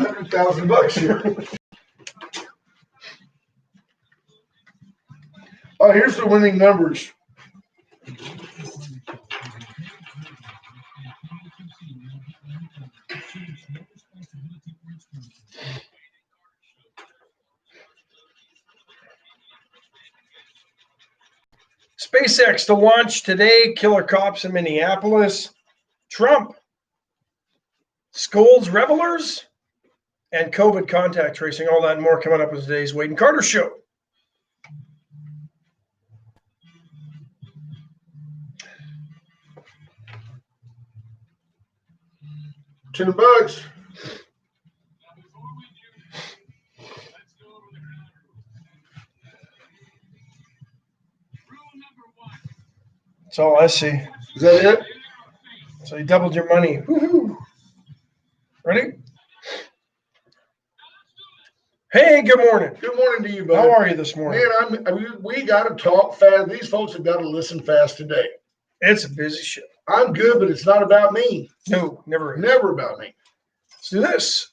$100,000 here. Oh, here's the winning numbers. SpaceX to launch today, killer cops in Minneapolis, Trump scolds revelers, and COVID contact tracing. All that and more coming up in today's Wade and Carter Show. $10. That's all I see. Is that it? So you doubled your money. Woohoo! Ready? Hey, good morning. Good morning to you, buddy. How are you this morning? Man, we got to talk fast. These folks have got to listen fast today. It's a busy show. I'm good, but it's not about me. No, never is. Never about me. Let's do this.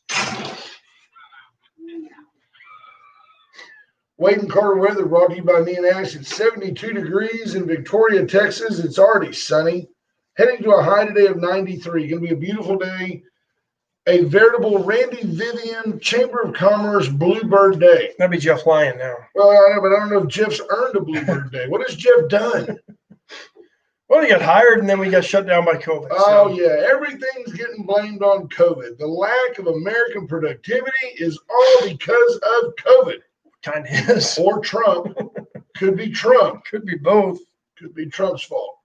Wade and Carter weather brought to you by me and Ash. It's 72 degrees in Victoria, Texas. It's already sunny. Heading to a high today of 93. Going to be a beautiful day. A veritable Randy Vivian Chamber of Commerce Bluebird Day. That'd be Jeff Lyon now. Well, I know, but I don't know if Jeff's earned a Bluebird Day. What has Jeff done? Well, he got hired and then we got shut down by COVID. Oh, yeah. Everything's getting blamed on COVID. The lack of American productivity is all because of COVID. Kind of is. Or Trump. Could be Trump. Could be both. Could be Trump's fault.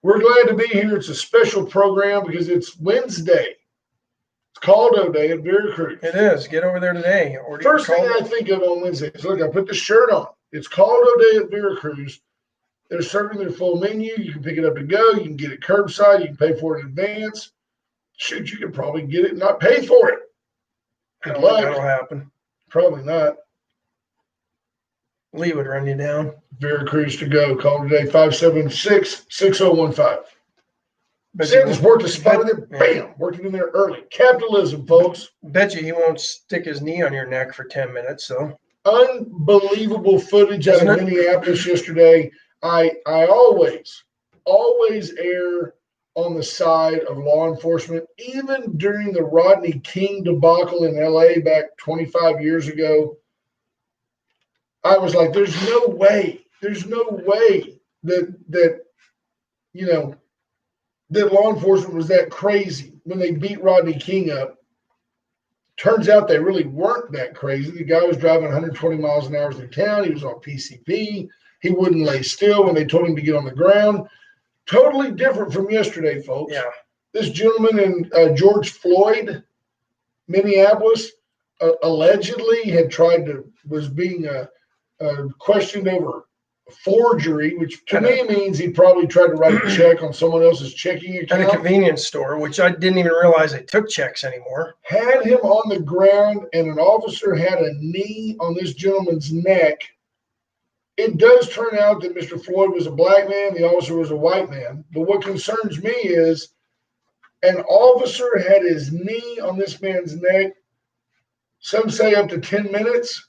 We're glad to be here. It's a special program because it's Wednesday. It's Caldo Day at Veracruz. It is. Get over there today. First thing I think of on Wednesday is, look, I put the shirt on. It's Caldo Day at Veracruz. They're serving their full menu. You can pick it up to go. You can get it curbside. You can pay for it in advance. Shoot, you can probably get it and not pay for it. Good luck. That'll happen. Probably not. Lee would run you down. Veracruz to go. Call today 576-6015. Sanders worked a spot in there. Bam. Worked it in there early. Capitalism, folks. Bet you he won't stick his knee on your neck for 10 minutes, though. Unbelievable footage out of Minneapolis yesterday. I always err on the side of law enforcement. Even during the Rodney King debacle in L.A. back 25 years ago, I was like, there's no way that law enforcement was that crazy when they beat Rodney King up. Turns out they really weren't that crazy. The guy was driving 120 miles an hour through town. He was on PCP. He wouldn't lay still when they told him to get on the ground. Totally different from yesterday, folks. Yeah. This gentleman in George Floyd, Minneapolis, allegedly was being questioned over forgery, which to me means he probably tried to write a check on someone else's checking account. At a convenience store, which I didn't even realize they took checks anymore. Had him on the ground, and an officer had a knee on this gentleman's neck. It does turn out that Mr. Floyd was a black man, the officer was a white man. But what concerns me is an officer had his knee on this man's neck, some say up to 10 minutes.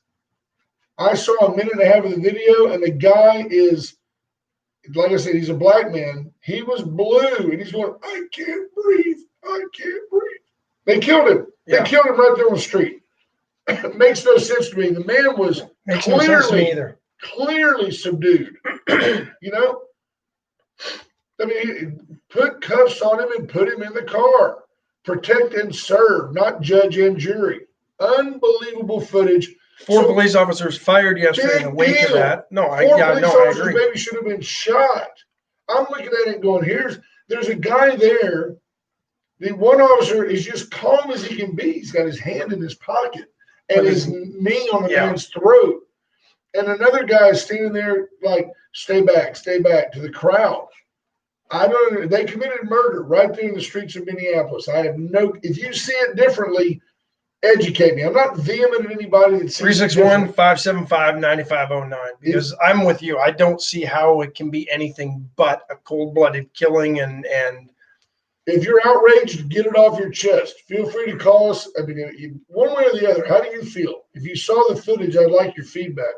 I saw a minute and a half of the video, and the guy is, like I said, he's a black man. He was blue, and he's going, I can't breathe. I can't breathe. They killed him. Yeah. They killed him right there on the street. It makes no sense to me. The man was Makes no sense to me either. Clearly subdued. I mean, put cuffs on him and put him in the car. Protect and serve, not judge and jury. Unbelievable footage. Four police officers fired yesterday in the wake of that. Four police officers maybe should have been shot. I'm looking at it going, there's a guy there. The one officer is just calm as he can be. He's got his hand in his pocket and his knee on the man's throat. And another guy is standing there like, stay back to the crowd. I don't know. They committed murder right there in the streets of Minneapolis. If you see it differently, educate me. I'm not vehement at anybody that sees 361-575-9509 because I'm with you. I don't see how it can be anything but a cold-blooded killing and If you're outraged, get it off your chest. Feel free to call us. I mean, one way or the other, how do you feel? If you saw the footage, I'd like your feedback.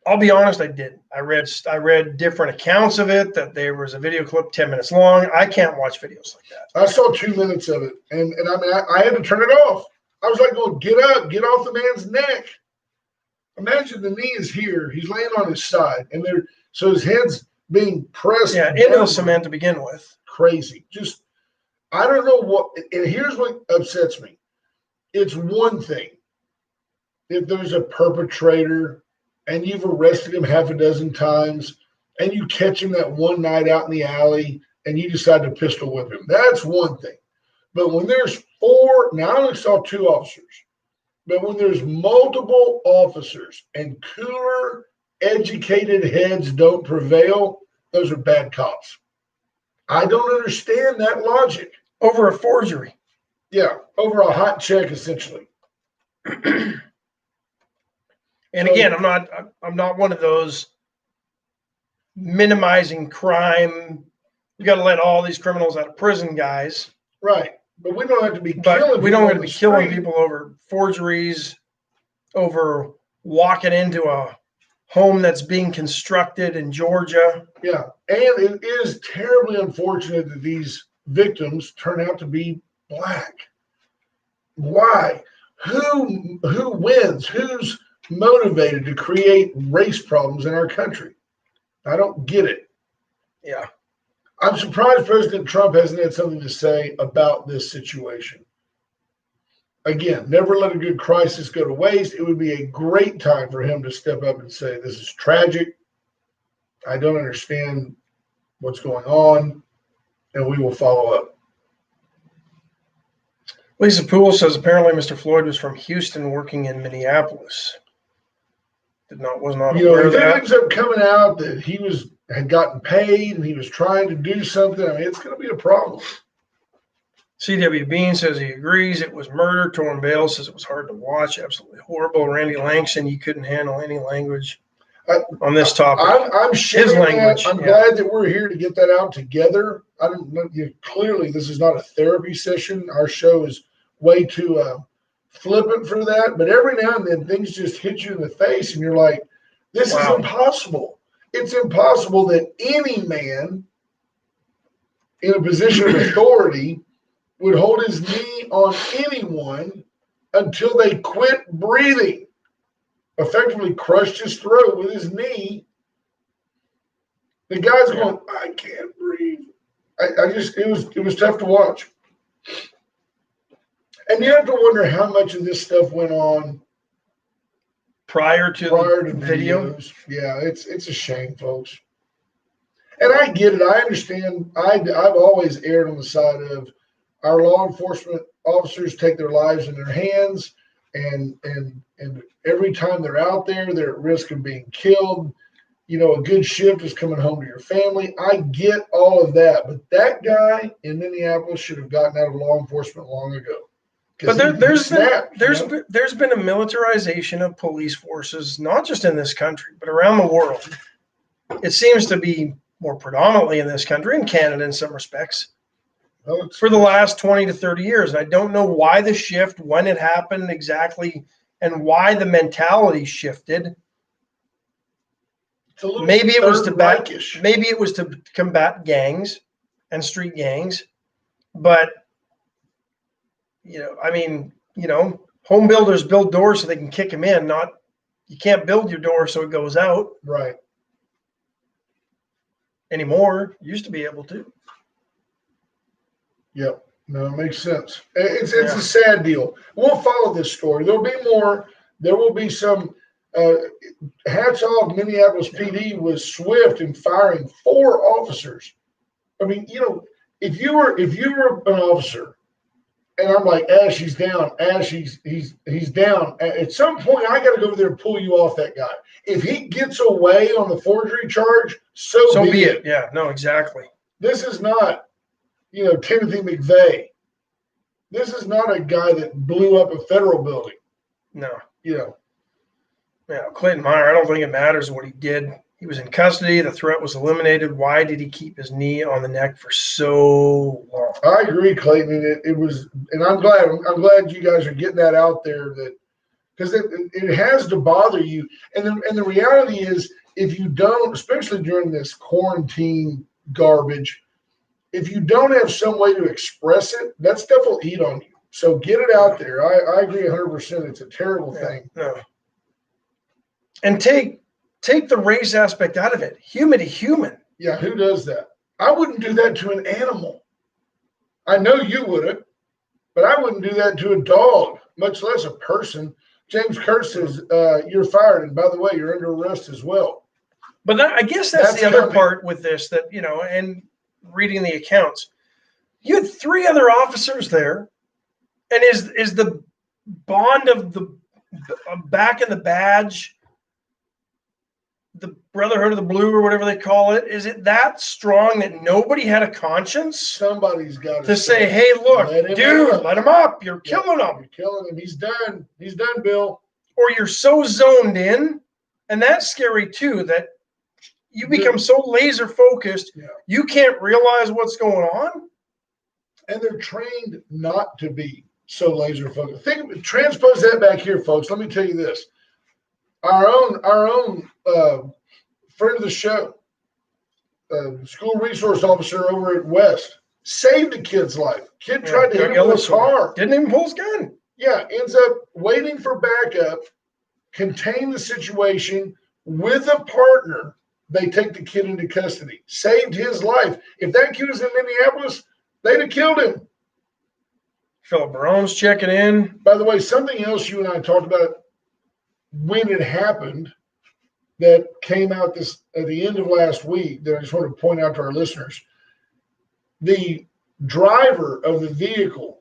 I'll be honest, I did. I read different accounts of it, that there was a video clip 10 minutes long. I can't watch videos like that. I saw 2 minutes of it, and I mean, I had to turn it off. I was like, going, get up, get off the man's neck. Imagine the knee is here. He's laying on his side, and so his head's being pressed. Yeah, into the cement to begin with. Crazy. Just, I don't know what, and here's what upsets me. It's one thing if there's a perpetrator and you've arrested him half a dozen times and you catch him that one night out in the alley and you decide to pistol whip him. That's one thing. But when there's 4, now I only saw 2 officers, but when there's multiple officers and cooler, educated heads don't prevail, those are bad cops. I don't understand that logic. Over a forgery. Yeah, over a hot check, essentially. And again, I'm not one of those minimizing crime. You got to let all these criminals out of prison, guys. Right, but we don't have to be killing. But we don't have to be killing people over forgeries, over walking into a home that's being constructed in Georgia. Yeah, and it is terribly unfortunate that these victims turn out to be black. Why? Who wins? Who's motivated to create race problems in our country? I don't get it. Yeah. I'm surprised President Trump hasn't had something to say about this situation. Again, never let a good crisis go to waste. It would be a great time for him to step up and say, this is tragic. I don't understand what's going on, and we will follow up. Lisa Poole says apparently Mr. Floyd was from Houston working in Minneapolis. Was not aware of that. If it ends up coming out that he had gotten paid and he was trying to do something, I mean, it's going to be a problem. C.W. Bean says he agrees it was murder. Torrin Bale says it was hard to watch, absolutely horrible. Randy Langston, you couldn't handle any language on this topic. I'm sharing language. I'm glad that we're here to get that out together. I don't know. Clearly, this is not a therapy session. Our show is way too flippant for that. But every now and then, things just hit you in the face, and you're like, "This is impossible." It's impossible that any man in a position of authority would hold his knee on anyone until they quit breathing. Effectively crushed his throat with his knee. The guy's going, I can't breathe. It was tough to watch. And you have to wonder how much of this stuff went on prior to the video. Videos. Yeah, it's a shame, folks. And I get it. I understand. I've always erred on the side of our law enforcement officers take their lives in their hands, and every time they're out there, they're at risk of being killed. You know, a good shift is coming home to your family. I get all of that, but that guy in Minneapolis should have gotten out of law enforcement long ago. But there's been a militarization of police forces, not just in this country, but around the world. It seems to be more predominantly in this country, in Canada in some respects, for the last 20 to 30 years. And I don't know why the shift, when it happened exactly, and why the mentality shifted. Maybe it was to combat gangs and street gangs, but home builders build doors so they can kick them in. Not, you can't build your door so it goes out. Right. Anymore. Used to be able to. Yep. No, it makes sense. It's a sad deal. We'll follow this story. There'll be more. There will be some. Hats off. Minneapolis PD was swift in firing 4 officers. I mean, if you were an officer, and I'm like, Ash, he's down. Ash, he's down. At some point, I got to go over there and pull you off that guy. If he gets away on the forgery charge, so be it. Yeah. No, exactly. This is not, Timothy McVeigh. This is not a guy that blew up a federal building. No. Yeah, Clinton Meyer, I don't think it matters what he did. He was in custody. The threat was eliminated. Why did he keep his knee on the neck for so long? I agree, Clayton. It was, and I'm glad you guys are getting that out there, that because it has to bother you. And the reality is, if you don't, especially during this quarantine garbage, if you don't have some way to express it, that stuff will eat on you. So get it out there. I agree 100%. It's a terrible thing. No. And take the race aspect out of it. Human to human. Yeah, who does that? I wouldn't do that to an animal. I know you wouldn't, but I wouldn't do that to a dog, much less a person. James Kurt says, you're fired. And by the way, you're under arrest as well. But I guess that's the other part with this, that, and reading the accounts, you had 3 other officers there. And is the bond of the back in the badge, the Brotherhood of the Blue or whatever they call it, is it that strong that nobody had a conscience? Somebody's got to say, hey, look, dude, let him up. You're killing him. You're killing him. He's done. He's done, Bill. Or you're so zoned in, and that's scary too, that you become so laser focused, you can't realize what's going on. And they're trained not to be so laser focused. Transpose that back here, folks. Let me tell you this. Our own friend of the show, school resource officer over at West, saved a kid's life. Kid tried to hit him with a car. Didn't even pull his gun. Yeah, ends up waiting for backup, contain the situation with a partner. They take the kid into custody. Saved his life. If that kid was in Minneapolis, they'd have killed him. Philip Barone's checking in. By the way, something else you and I talked about when it happened that came out at the end of last week that I just want to point out to our listeners. The driver of the vehicle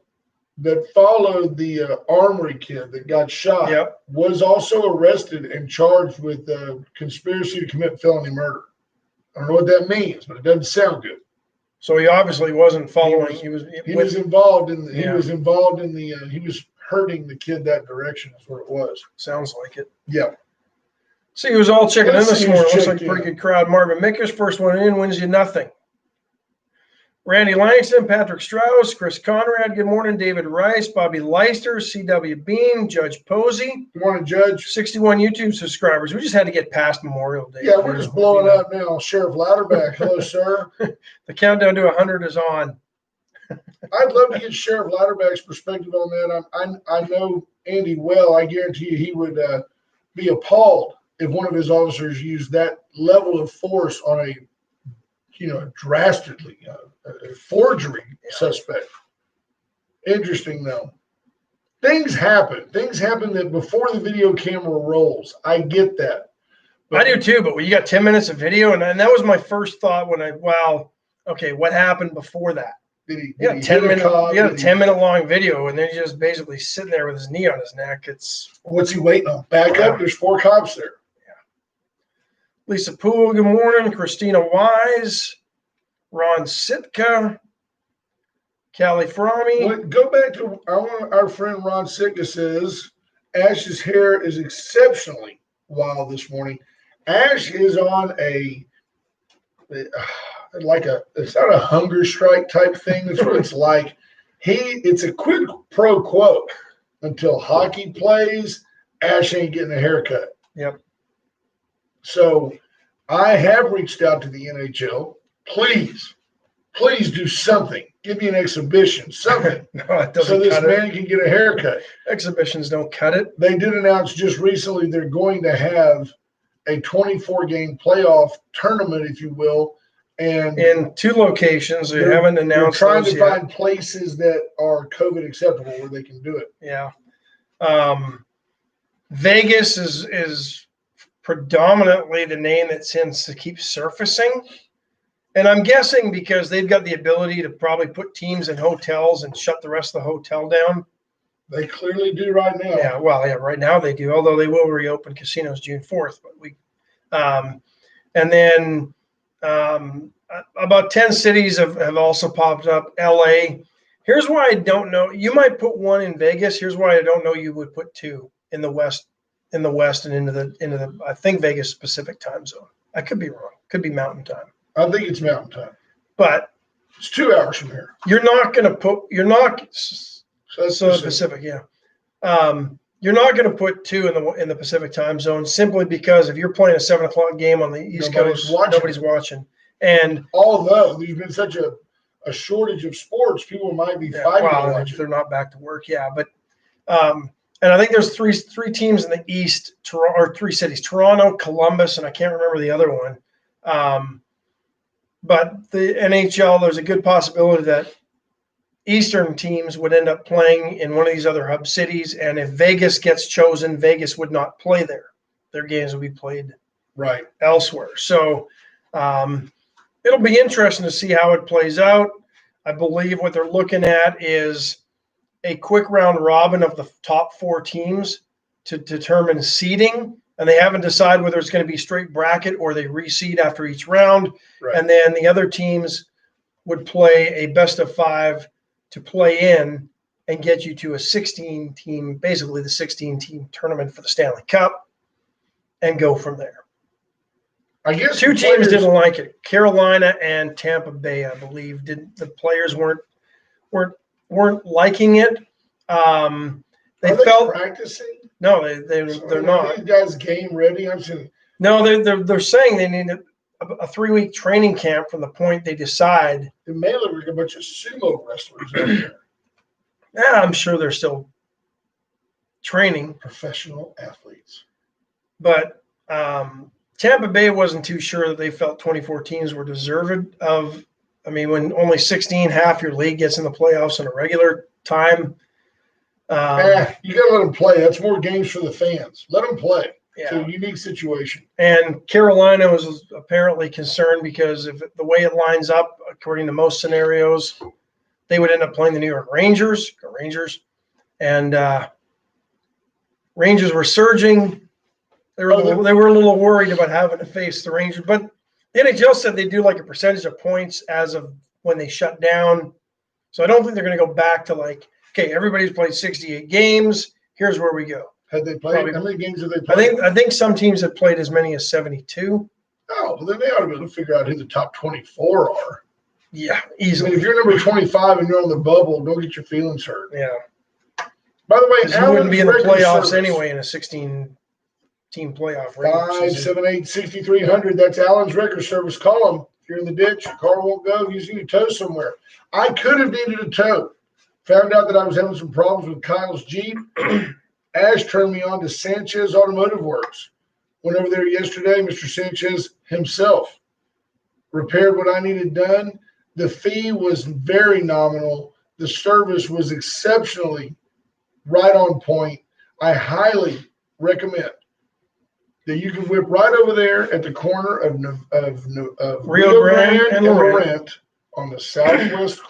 that followed the Armory kid that got shot was also arrested and charged with conspiracy to commit felony murder. I don't know what that means, but it doesn't sound good. So he obviously wasn't following. He was involved in the. He was hurting the kid that direction. Is what it was. Sounds like it. Yeah. See, he was all checking in this morning. Looks like a pretty good crowd. Marvin Mickers, first one in, wins you nothing. Randy Langston, Patrick Strauss, Chris Conrad, good morning. David Rice, Bobby Leister, CW Bean, Judge Posey. Good morning, Judge. 61 YouTube subscribers. We just had to get past Memorial Day. Yeah, we're just blowing up now. Sheriff Louderback, hello, sir. The countdown to 100 is on. I'd love to get Sheriff Louderback's perspective on that. I know Andy well. I guarantee you he would be appalled if one of his officers used that level of force on a drastically forgery suspect. Interesting, though. Things happen. Things happen that before the video camera rolls. I get that. But I do too, but when you got 10 minutes of video, and that was my first thought when what happened before that? You got a 10-minute long video, and then he's just basically sitting there with his knee on his neck. What's he waiting on? Back up. There's 4 cops there. Lisa Poole, good morning. Christina Wise, Ron Sitka, Callie Frommie. Go back to our friend Ron Sitka says, Ash's hair is exceptionally wild this morning. Ash is on it's not a hunger strike type thing. That's what it's like. It's a quid pro quo. Until hockey plays, Ash ain't getting a haircut. Yep. So I have reached out to the NHL. Please do something. Give me an exhibition, something. So this man can get a haircut. Exhibitions don't cut it. They did announce just recently they're going to have a 24-game playoff tournament, if you will. And in 2 locations, they haven't announced. They're trying to find places that are COVID acceptable where they can do it. Yeah. Vegas is predominantly the name that seems to keep surfacing. And I'm guessing because they've got the ability to probably put teams in hotels and shut the rest of the hotel down. They clearly do right now. Yeah, right now they do, although they will reopen casinos June 4th. But and then about 10 cities have also popped up. LA. Here's why I don't know. You might put 1 in Vegas. Here's why I don't know you would put 2 in the West and into the I think Vegas Pacific time zone. I could be wrong. Could be Mountain Time. I think it's Mountain Time. But it's 2 hours from here. You're not going to put. You're not. So Pacific, yeah. You're not going to put 2 in the Pacific time zone simply because if you're playing a 7 o'clock game on the East Coast, nobody's watching. And although there's been such a shortage of sports, people might be fighting to watch if they're not back to work. Yeah, but and I think there's three teams in the East, or 3 cities: Toronto, Columbus, and I can't remember the other one. But the NHL, there's a good possibility that Eastern teams would end up playing in one of these other hub cities, and if Vegas gets chosen, Vegas would not play there. Their games will be played elsewhere. So it'll be interesting to see how it plays out. I believe what they're looking at is a quick round robin of the top 4 teams to determine seeding, and they haven't decided whether it's going to be straight bracket or they reseed after each round. And then the other teams would play a best of 5 to play in and get you to a 16-team, basically the 16-team tournament for the Stanley Cup, and go from there. I guess 2 teams didn't like it. Carolina and Tampa Bay, I believe, didn't. The players weren't liking it. They felt practicing. No, they're not. These guys game ready. I'm saying no. They're saying they need a 3-week training camp from the point they decide. It may look like a bunch of sumo wrestlers out there. Yeah, I'm sure they're still training. Professional athletes. But Tampa Bay wasn't too sure that they felt 24 teams were deserved of. I mean, when only 16, half your league gets in the playoffs in a regular time. You got to let them play. That's more games for the fans. Let them play. Yeah. It's a unique situation. And Carolina was apparently concerned because if the way it lines up, according to most scenarios, they would end up playing the New York Rangers. And Rangers were surging. They were a little worried about having to face the Rangers. But the NHL said they do like a percentage of points as of when they shut down. So I don't think they're going to go back to like, okay, everybody's played 68 games. Here's where we go. Had they played? How many games have they played? I think some teams have played as many as 72. Oh, well, then they ought to be able to figure out who the top 24 are. Yeah, easily. I mean, if you're number 25 and you're on the bubble, don't get your feelings hurt. Yeah. By the way, you wouldn't be in the playoffs anyway in a 16-team playoff. 578-6300. That's Alan's record service. Call him. If you're in the ditch, your car won't go. You need a tow somewhere. I could have needed a tow. Found out that I was having some problems with Kyle's Jeep. Ash turned me on to Sanchez Automotive Works. Went over there yesterday. Mr. Sanchez himself repaired what I needed done. The fee was very nominal. The service was exceptionally right on point. I highly recommend that you can whip right over there at the corner of Rio Grande and Laurent on the southwest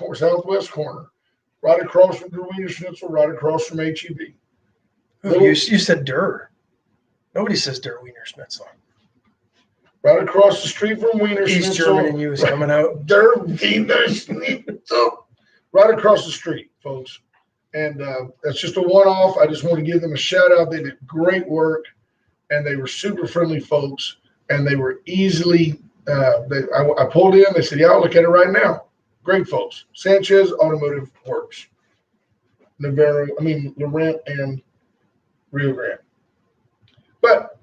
corner, right across from Der Wiener Schnitzel, right across from HEB. You said Der. Nobody says Der Wiener Schnitzel. Right across the street from Wiener Schnitzel. East German in you is coming out. Der Wiener Schnitzel. Right across the street, folks. And that's just a one-off. I just want to give them a shout-out. They did great work, and they were super friendly folks, and they were easily I pulled in. They said, yeah, I'll look at it right now. Great folks. Sanchez Automotive Works. Laurent and Rio Grande. But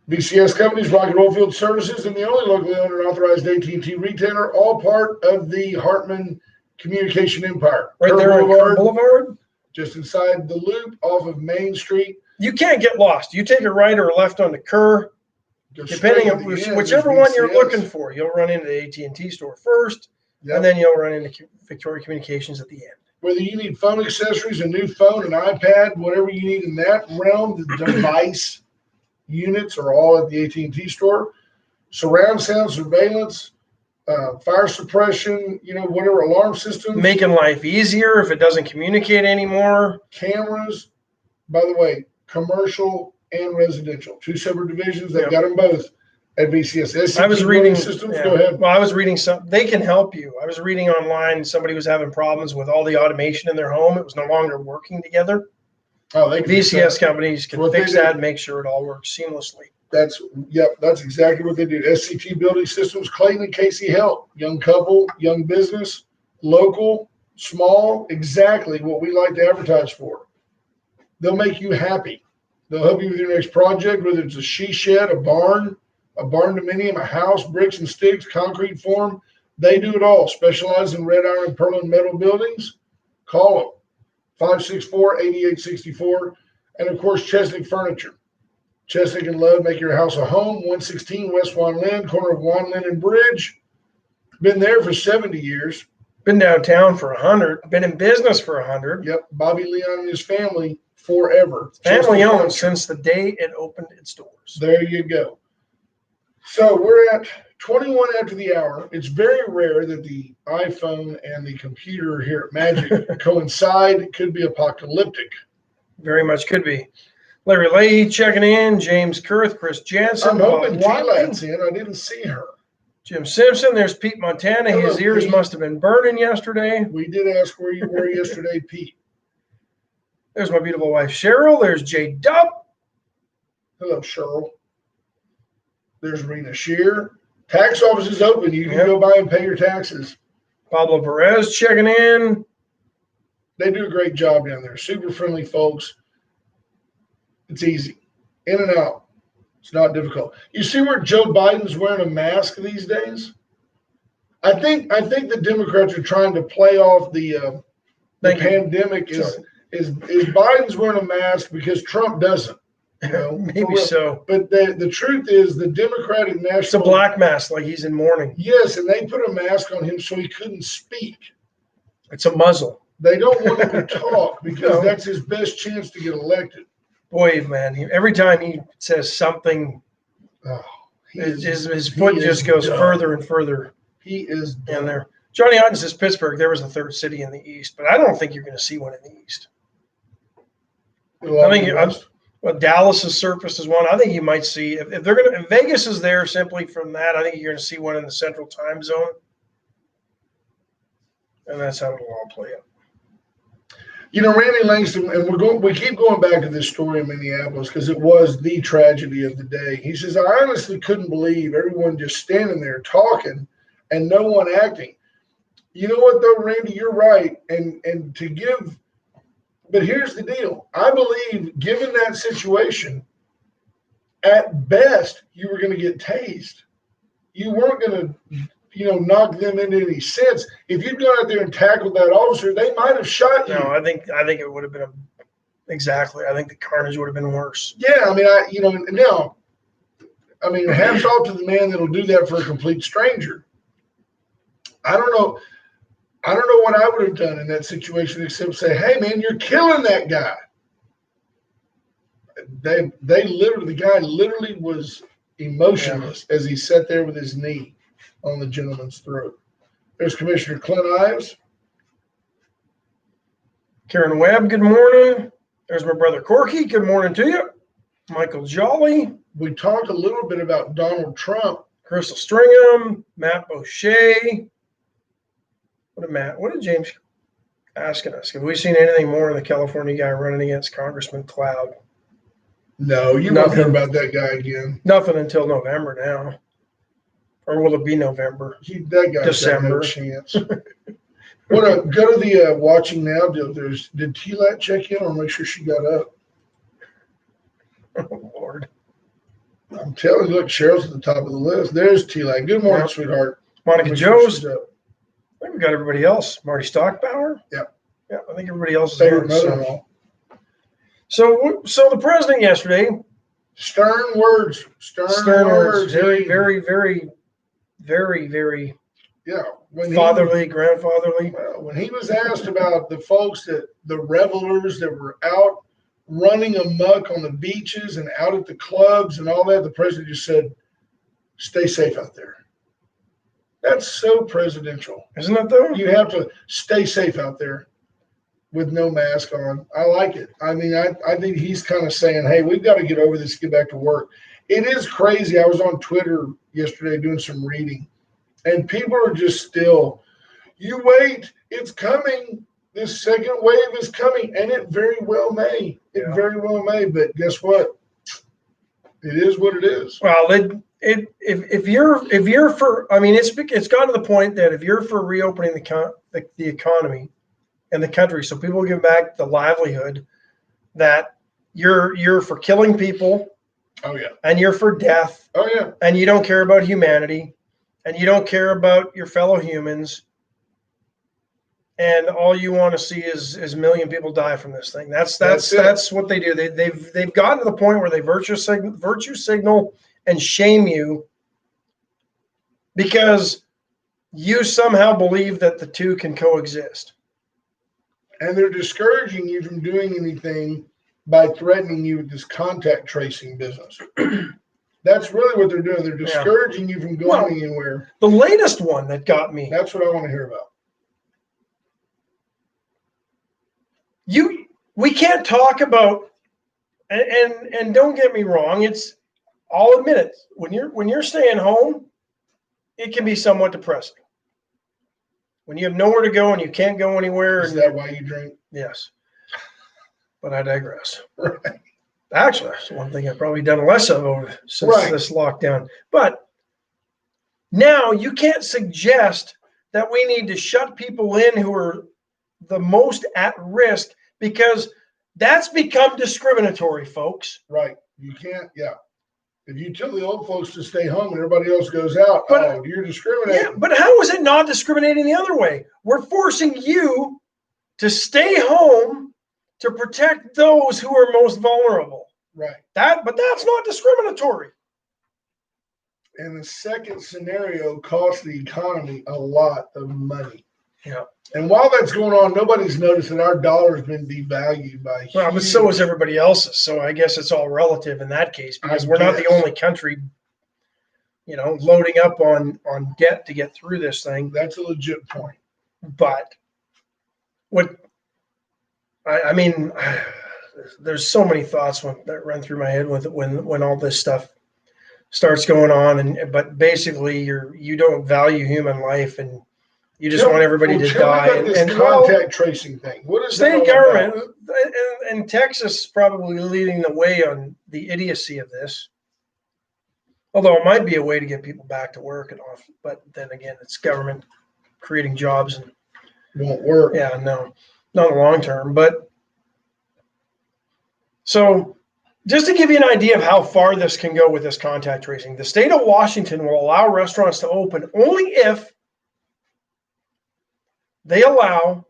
BCS Companies, Rocket Oilfield Services, and the only locally owned and authorized AT&T retailer, all part of the Hartman Communication Empire. Right there on Kerr Boulevard? Just inside the loop off of Main Street. You can't get lost. You take a right or a left on the Kerr. Depending on whichever one you're looking for, you'll run into the AT&T store first, and then you'll run into Victoria Communications at the end. Whether you need phone accessories, a new phone, an iPad, whatever you need in that realm, the device units are all at the AT&T store. Surround sound surveillance, fire suppression, whatever, alarm system. Making life easier if it doesn't communicate anymore. Cameras, by the way, commercial and residential. 2 separate divisions. They've got them both at BCS. I was reading systems. Go ahead. Well, I was reading they can help you. I was reading online. Somebody was having problems with all the automation in their home. It was no longer working together. Oh, they BCS companies can fix that and make sure it all works seamlessly. That's exactly what they do. SCT Building Systems, Clayton and Casey Help. Young couple, young business, local, small, exactly what we like to advertise for. They'll make you happy. They'll help you with your next project, whether it's a she shed, a barn dominium, a house, bricks and sticks, concrete form. They do it all. Specialize in red iron and Perlin metal buildings. Call them, 564-8864. And of course, Chesnick Furniture. Chesnick and Love make your house a home. 116 West Juan Lynn, corner of Juan Lynn and Bridge. Been there for 70 years. Been downtown for 100. Been in business for 100. Yep. Bobby Leon and his family forever. Family owned since the day it opened its doors. There you go. So we're at 21 after the hour. It's very rare that the iPhone and the computer here at Magic coincide. It could be apocalyptic. Very much could be. Larry Leahy checking in. James Kurth, Chris Jansen. I'm hoping T-Lat's in. I didn't see her. Jim Simpson. There's Pete Montana. Hello, his ears Pete. must have been burning yesterday. We did ask where you were yesterday, Pete. There's my beautiful wife, Cheryl. There's Jay Dubb. Hello, Cheryl. There's Rena Shear. Tax office is open. You can go by and pay your taxes. Pablo Perez checking in. They do a great job down there. Super friendly folks. It's easy. In and out. It's not difficult. You see where Joe Biden's wearing a mask these days? I think the Democrats are trying to play off the pandemic. Is Biden's wearing a mask because Trump doesn't? You know, maybe so. But the truth is, the Democratic National. It's a black mask, like he's in mourning. Yes, and they put a mask on him so he couldn't speak. It's a muzzle. They don't want him to talk because that's his best chance to get elected. Boy, man, every time he says something, his foot just goes further and further. He is down there. Johnny Hutton says Pittsburgh. There was a third city in the East, but I don't think you're going to see one in the East. I think Dallas has surfaced as one. I think you might see if Vegas is there simply from that. I think you're going to see one in the Central Time Zone, and that's how it'll all play out. You know, Randy Langston, and we keep going back to this story in Minneapolis because it was the tragedy of the day. He says, I honestly couldn't believe everyone just standing there talking and no one acting. You know what, though, Randy, you're right. And to give, but here's the deal. I believe, given that situation, at best, you were going to get tased. You weren't going to, knock them into any sense. If you'd gone out there and tackled that officer, they might have shot you. No, I think it would have been exactly. I think the carnage would have been worse. Yeah, hats off to the man that'll do that for a complete stranger. I don't know what I would have done in that situation except say, hey man, you're killing that guy. The guy literally was emotionless as he sat there with his knee on the gentleman's throat. There's Commissioner Clint Ives. Karen Webb, good morning. There's my brother Corky. Good morning to you. Michael Jolly. We talked a little bit about Donald Trump. Crystal Stringham, Matt Boucher. What did James asking us? Have we seen anything more of the California guy running against Congressman Cloud? No, you won't hear about that guy again. Nothing until November now. Or will it be November? That guy's December. Got no chance. Go to the watching now. Did T-Lat check in or make sure she got up? Oh, Lord. I'm telling you, look, Cheryl's at the top of the list. There's T-Lat. Good morning, sweetheart. Monica Joes. I think we got everybody else. Marty Stockbauer. Yeah. Yeah, I think everybody else is here. So the president yesterday. Stern words. Stern words. Very, very, very, very, very fatherly, grandfatherly. Well, when he was asked about the folks the revelers that were out running amok on the beaches and out at the clubs and all that, the president just said, stay safe out there. That's so presidential. Isn't it though? You have to stay safe out there with no mask on. I like it. I mean, I think he's kind of saying, hey, we've got to get over this, get back to work. It is crazy. I was on Twitter yesterday doing some reading, and people are just still, you wait, it's coming. This second wave is coming, and it very well may. It very well may, but guess what? It is what it is. Well, if you're for, I mean, it's gotten to the point that if you're for reopening the economy and the country, so people give back the livelihood, that you're for killing people. Oh yeah. And you're for death. Oh yeah. And you don't care about humanity, and you don't care about your fellow humans. And all you want to see is a million people die from this thing. That's what they do. They've gotten to the point where they virtue signal and shame you because you somehow believe that the two can coexist. And they're discouraging you from doing anything by threatening you with this contact tracing business. That's really what they're doing. They're discouraging you from going anywhere. The latest one that got me. That's what I want to hear about. We can't talk about, and don't get me wrong, I'll admit it. When you're staying home, it can be somewhat depressing. When you have nowhere to go and you can't go anywhere. Is that why you drink? Yes. But I digress. Right. Actually, that's one thing I've probably done less of since this lockdown. But now you can't suggest that we need to shut people in who are the most at risk, because that's become discriminatory, folks. Right. You can't, If you tell the old folks to stay home and everybody else goes out, you're discriminating. Yeah, but how is it not discriminating the other way? We're forcing you to stay home to protect those who are most vulnerable. Right. But that's not discriminatory. And the second scenario costs the economy a lot of money. Yeah. And while that's going on, nobody's noticed that our dollar has been devalued by. Well, but so is everybody else's. So I guess it's all relative in that case, because we're not the only country, loading up on debt to get through this thing. That's a legit point. But I mean, there's so many thoughts that run through my head when all this stuff starts going on, but basically you don't value human life, and you just want everybody to die. And contact tracing thing. What is state government and Texas is probably leading the way on the idiocy of this. Although it might be a way to get people back to work and off, but then again, it's government creating jobs and won't work. Yeah, no, not in the long term. But so just to give you an idea of how far this can go with this contact tracing, the state of Washington will allow restaurants to open only if they allow,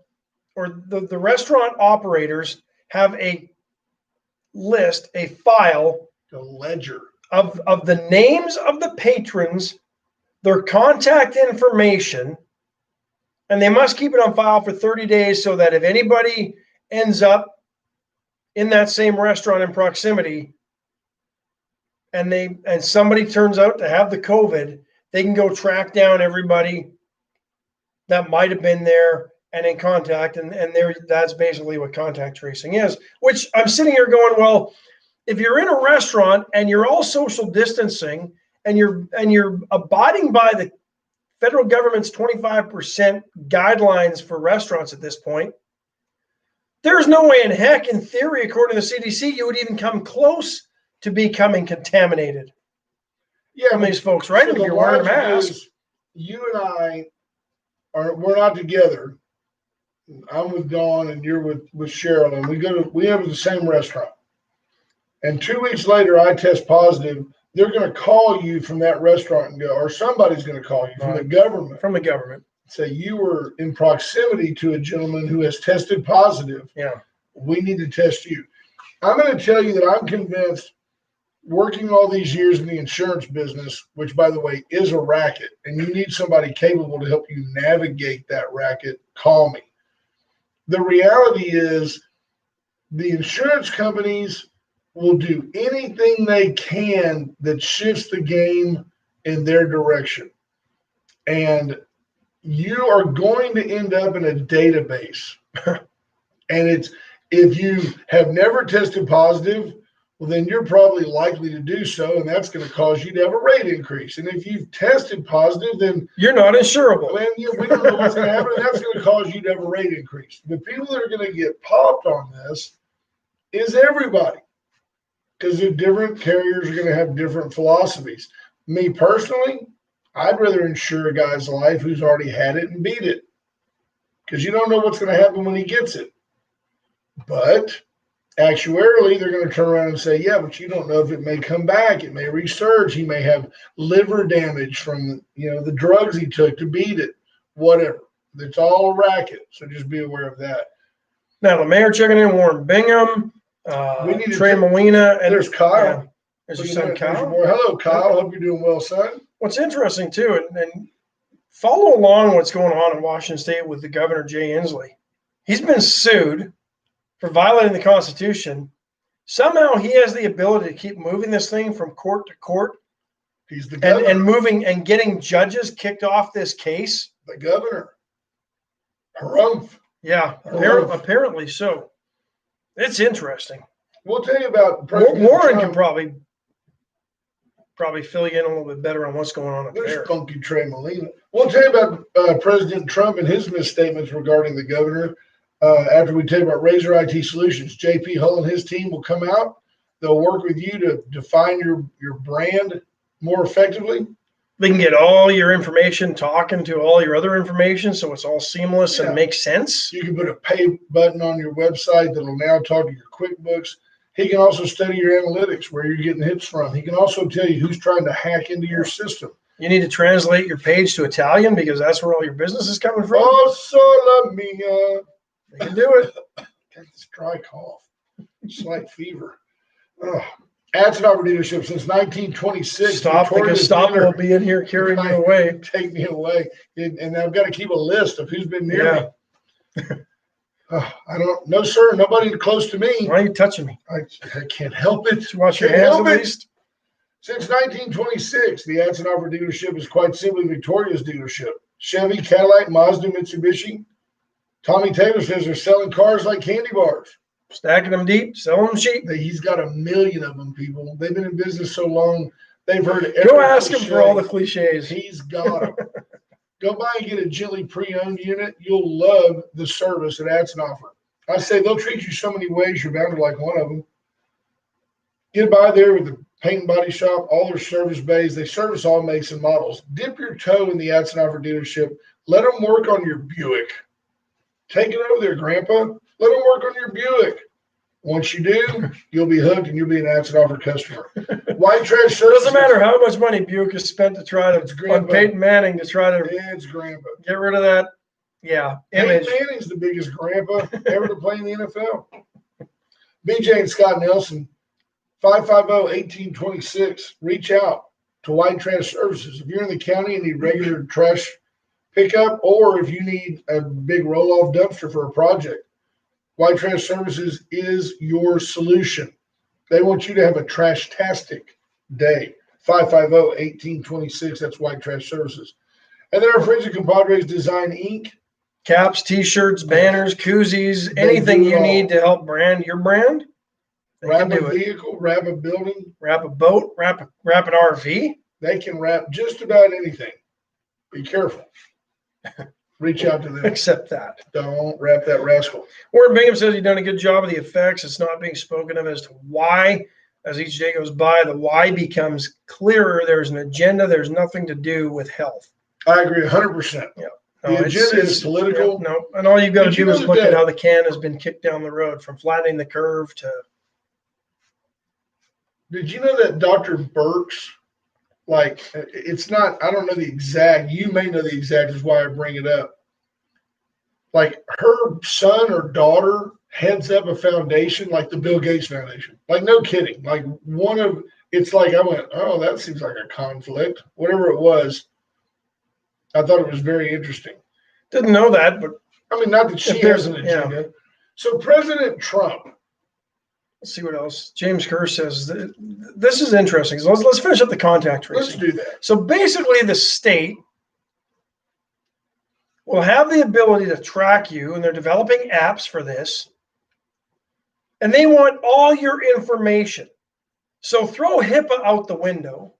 or the restaurant operators have a list, a file, a ledger of the names of the patrons, their contact information, and they must keep it on file for 30 days so that if anybody ends up in that same restaurant in proximity and somebody turns out to have the COVID, they can go track down everybody that might have been there and in contact, and that's basically what contact tracing is. Which I'm sitting here going, well, if you're in a restaurant and you're all social distancing and you're abiding by the federal government's 25% guidelines for restaurants at this point, there's no way in heck, in theory, according to the CDC, you would even come close to becoming contaminated. Yeah, from these folks, right? So if you're wearing a mask. You and I we're not together. I'm with Dawn and you're with Cheryl, and we have the same restaurant. And 2 weeks later, I test positive. They're going to call you from that restaurant and go, or somebody's going to call you from the government. From the government. Say you were in proximity to a gentleman who has tested positive. Yeah. We need to test you. I'm going to tell you that I'm convinced, working all these years in the insurance business, which, by the way, is a racket, and you need somebody capable to help you navigate that racket, call me. The reality is the insurance companies will do anything they can that shifts the game in their direction. And you are going to end up in a database. And if you have never tested positive, well, then you're probably likely to do so, and that's going to cause you to have a rate increase. And if you've tested positive, then you're not insurable. Well, we don't know what's going to happen, and that's going to cause you to have a rate increase. The people that are going to get popped on this is everybody. because the different carriers are going to have different philosophies. Me personally, I'd rather insure a guy's life who's already had it and beat it, because you don't know what's going to happen when he gets it. But actuarially, they're going to turn around and say, yeah, but you don't know if it may come back. It may resurge. He may have liver damage from, the drugs he took to beat it, whatever. It's all a racket. So just be aware of that. Now, the mayor checking in, Warren Bingham, Trey Molina. And there's Kyle. Yeah, there's your son, Kyle. Hello, Kyle. Hope you're doing well, son. What's interesting, too, and follow along what's going on in Washington State with the governor, Jay Inslee. He's been sued for violating the Constitution. Somehow he has the ability to keep moving this thing from court to court. He's the governor. And moving and getting judges kicked off this case. The governor. Harumph. Yeah, apparently so. It's interesting. We'll tell you about President Warren Trump. Can probably fill you in a little bit better on what's going on up there. There's funky Trey Molina. We'll tell you about President Trump and his misstatements regarding the governor. After we tell you about Razor IT Solutions, JP Hull and his team will come out. They'll work with you to define your brand more effectively. They can get all your information talking to all your other information, so it's all seamless and makes sense. You can put a pay button on your website that'll now talk to your QuickBooks. He can also study your analytics, where you're getting hits from. He can also tell you who's trying to hack into your system. You need to translate your page to Italian because that's where all your business is coming from. Oh, sola mia. They can do it. Got this dry cough, slight fever. Adson Auto Dealership since 1926. Stop, the Gestapo will be in here carrying you away. Take me away. And I've got to keep a list of who's been near me. I don't know, sir. Nobody close to me. Why are you touching me? I can't help it. Wash your hands at least. Since 1926, the Adson Auto Dealership is quite simply Victoria's dealership. Chevy, Cadillac, Mazda, Mitsubishi. Tommy Taylor says they're selling cars like candy bars. Stacking them deep, selling them cheap. He's got 1 million of them, people. They've been in business so long, they've heard every Go ask him for all the cliches. He's got them. Go by and get a Gently pre-owned unit. You'll love the service that Adson offer. I say they'll treat you so many ways, you're bound to like one of them. Get by there with the paint and body shop, all their service bays. They service all makes and models. Dip your toe in the Adson Offer dealership. Let them work on your Buick. Take it over there, Grandpa. Let them work on your Buick. Once you do, you'll be hooked and you'll be an Adson Offer customer. White Trash Services. Doesn't matter how much money Buick has spent to try to, on Peyton Manning to try to it's Grandpa. Get rid of that. Yeah. Peyton Manning's the biggest grandpa ever to play in the NFL. BJ and Scott Nelson, 550-1826. Reach out to White Trash Services. If you're in the county and need regular trash pickup, or if you need a big roll-off dumpster for a project, White Trash Services is your solution. They want you to have a trash-tastic day. 550-1826. That's White Trash Services. And then our friends at Compadres Design Inc. Caps, T-shirts, banners, koozies, anything you need to help brand your brand. Wrap a vehicle, wrap a building, wrap a boat, wrap an RV. They can wrap just about anything. Be careful. Reach out to them. Except that. Don't wrap that rascal. Warren Bingham says he's done a good job of the effects. It's not being spoken of as to why. As each day goes by, the why becomes clearer. There's an agenda. There's nothing to do with health. I agree 100%. Yeah. The agenda is political. Yeah, no, and all you've got to do is look at how the can has been kicked down the road, from flattening the curve to. Did you know that Dr. Birx, it's not, I don't know the exact, you may know the exact, is why I bring it up. Like, her son or daughter heads up a foundation like the Bill Gates Foundation. Like, no kidding. Like, it's like, I went, oh, that seems like a conflict. Whatever it was, I thought it was very interesting. Didn't know that, but. I mean, not that she has an agenda. Yeah. So President Trump. Let's see what else. James Kerr says, this is interesting. So let's finish up the contact tracing. Let's do that. So basically the state will have the ability to track you, and they're developing apps for this. And they want all your information. So throw HIPAA out the window.